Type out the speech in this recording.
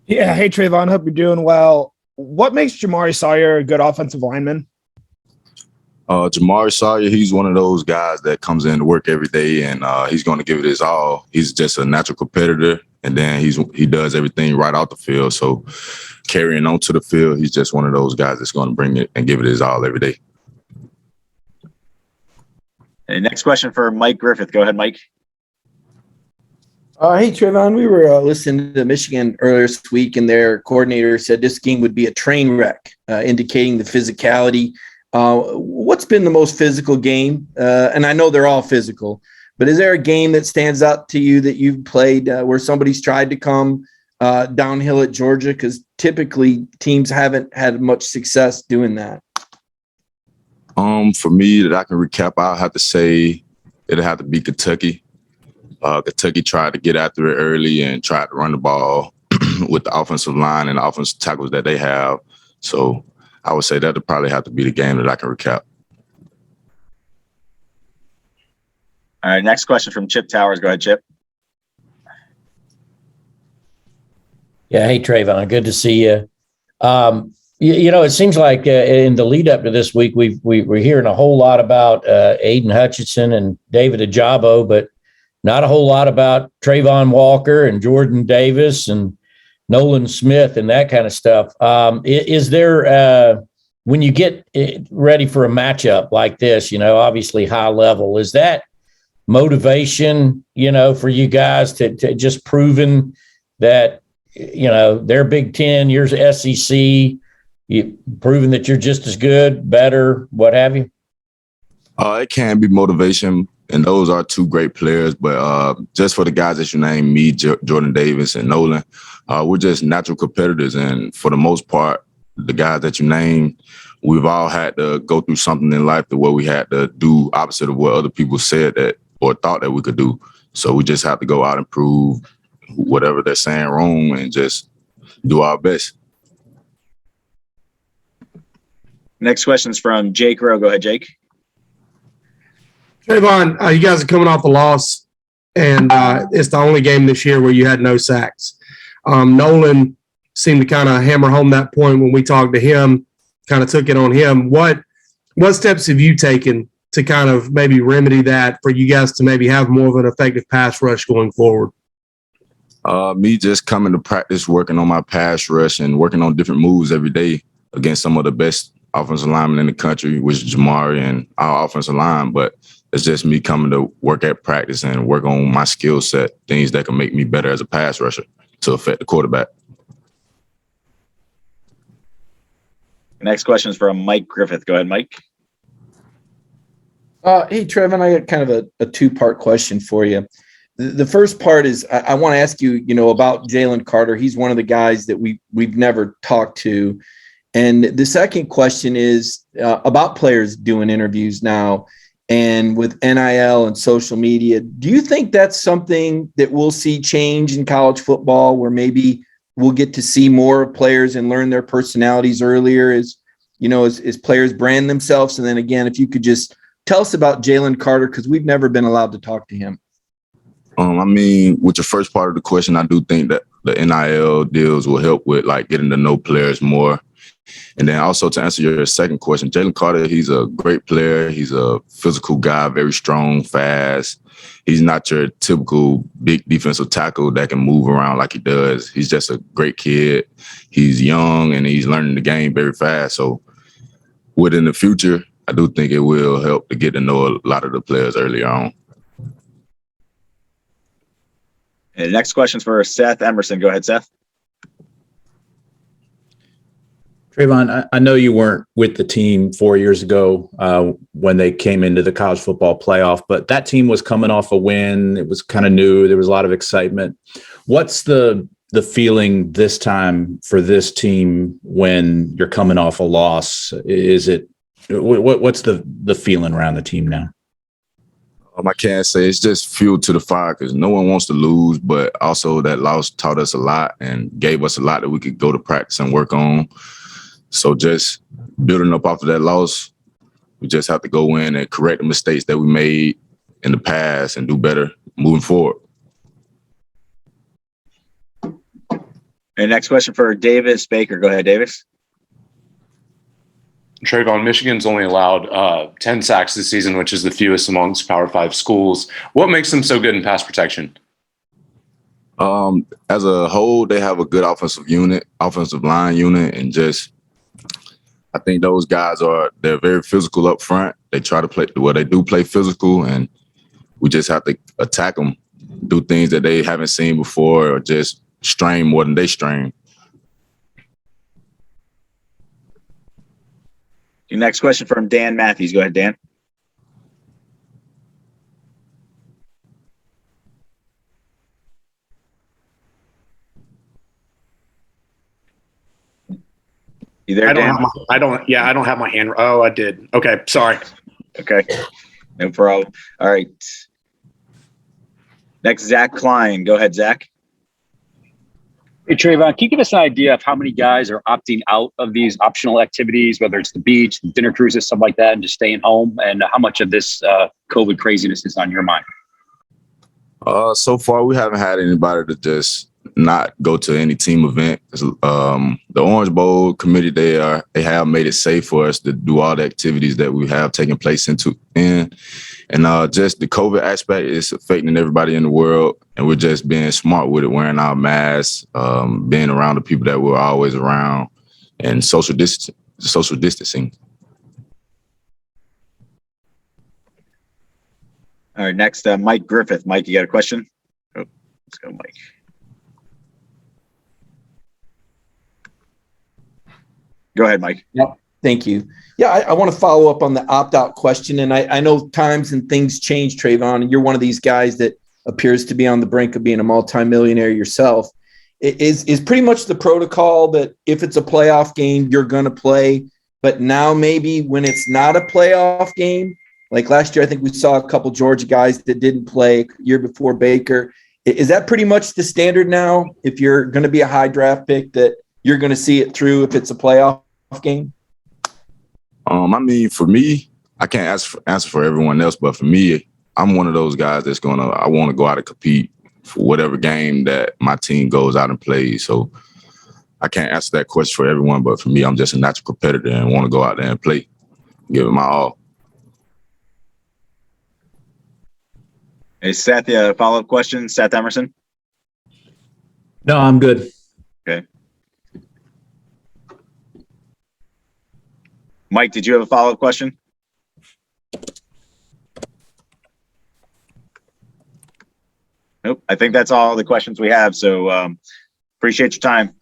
Yeah. Hey, Travon. Hope you're doing well. What makes Jamari Sawyer a good offensive lineman? Jamari Sawyer, he's one of those guys that comes in to work every day, and he's going to give it his all. He's just a natural competitor, and then he does everything right out the field. So carrying on to the field, he's just one of those guys that's going to bring it and give it his all every day. And next question for Mike Griffith. Go ahead, Mike. Hey, Travon, we were listening to Michigan earlier this week, and their coordinator said this game would be a train wreck, indicating the physicality. What's been the most physical game? And I know they're all physical, but is there a game that stands out to you that you've played where somebody's tried to come downhill at Georgia? Because typically teams haven't had much success doing that. For me, that I can recap, I'll have to say it'll have to be Kentucky. Kentucky tried to get after it early and tried to run the ball with the offensive line and the offensive tackles that they have. So I would say that'll probably have to be the game that I can recap. All right, next question from Chip Towers. Go ahead, Chip. Yeah, hey, Travon, good to see you. It seems like in the lead up to this week, we're hearing a whole lot about Aiden Hutchinson and David Ajabo, but not a whole lot about Travon Walker and Jordan Davis and Nolan Smith and that kind of stuff. Is there, when you get ready for a matchup like this, obviously high level, is that motivation, for you guys to just proving that, they're Big Ten, you're SEC, proving that you're just as good, better, what have you? It can be motivation, and those are two great players. But just for the guys that you named, me, Jordan Davis, and Nolan, we're just natural competitors. And for the most part, the guys that you named, we've all had to go through something in life to where we had to do opposite of what other people said that or thought that we could do. So we just have to go out and prove whatever they're saying wrong and just do our best. Next question is from Jake Rowe. Go ahead, Jake. Travon, you guys are coming off a loss, and it's the only game this year where you had no sacks. Nolan seemed to kind of hammer home that point when we talked to him, kind of took it on him. What steps have you taken to kind of maybe remedy that for you guys to maybe have more of an effective pass rush going forward? Me just coming to practice, working on my pass rush and working on different moves every day against some of the best offensive linemen in the country, which is Jamari and our offensive line. But it's just me coming to work at practice and work on my skill set, things that can make me better as a pass rusher to affect the quarterback. Next question is from Mike Griffith. Go ahead, Mike. Hey, Travon, I got kind of a two-part question for you. The first part is I want to ask you, about Jalen Carter. He's one of the guys that we've never talked to. And the second question is about players doing interviews now and with NIL and social media. Do you think that's something that we'll see change in college football where maybe we'll get to see more players and learn their personalities earlier as players brand themselves? And then again, if you could just tell us about Jalen Carter, because we've never been allowed to talk to him. With your first part of the question, I do think that the NIL deals will help with getting to know players more. And then also to answer your second question, Jalen Carter, he's a great player. He's a physical guy, very strong, fast. He's not your typical big defensive tackle that can move around like he does. He's just a great kid. He's young and he's learning the game very fast. So within the future, I do think it will help to get to know a lot of the players early on. And the next question is for Seth Emerson. Go ahead, Seth. Travon, I know you weren't with the team 4 years ago when they came into the college football playoff, but that team was coming off a win. It was kind of new. There was a lot of excitement. What's the feeling this time for this team when you're coming off a loss? What's the feeling around the team now? I can't say it's just fuel to the fire because no one wants to lose, but also that loss taught us a lot and gave us a lot that we could go to practice and work on. So just building up after that loss, we just have to go in and correct the mistakes that we made in the past and do better moving forward. And next question for Davis Baker. Go ahead, Davis. Travon, Michigan's only allowed 10 sacks this season, which is the fewest amongst Power 5 schools. What makes them so good in pass protection? As a whole, they have a good offensive line unit, and just I think those guys they're very physical up front. They try to play physical, and we just have to attack them, do things that they haven't seen before, or just strain more than they strain. Your next question from Dan Matthews. Go ahead, Dan. You there, Dan? I don't have my hand. Oh, I did. Okay, sorry. Okay, no problem. All right. Next, Zach Klein. Go ahead, Zach. Hey, Travon, can you give us an idea of how many guys are opting out of these optional activities, whether it's the beach, dinner cruises, stuff like that, and just staying home? And how much of this COVID craziness is on your mind? So far, we haven't had anybody to just not go to any team event. The Orange Bowl committee, they have made it safe for us to do all the activities that we have taking place and just the COVID aspect is affecting everybody in the world, and we're just being smart with it, wearing our masks, being around the people that we're always around, and social distancing. All right, next, Mike Griffith. Mike, you got a question? Oh, let's go, Mike. Go ahead, Mike. Yep. Thank you. Yeah, I want to follow up on the opt-out question. And I know times and things change, Travon, and you're one of these guys that appears to be on the brink of being a multimillionaire yourself. Is pretty much the protocol that if it's a playoff game, you're going to play. But now maybe when it's not a playoff game, like last year, I think we saw a couple Georgia guys that didn't play year before Baker. Is that pretty much the standard now? If you're going to be a high draft pick, that you're going to see it through if it's a playoff game? I mean, for me, I can't answer for everyone else, but for me, I'm one of those guys I want to go out and compete for whatever game that my team goes out and plays. So I can't answer that question for everyone, but for me, I'm just a natural competitor and want to go out there and play, give it my all. Hey, Seth, a follow-up question? Seth Emerson? No, I'm good. Okay. Mike, did you have a follow-up question? Nope. I think that's all the questions we have. So appreciate your time.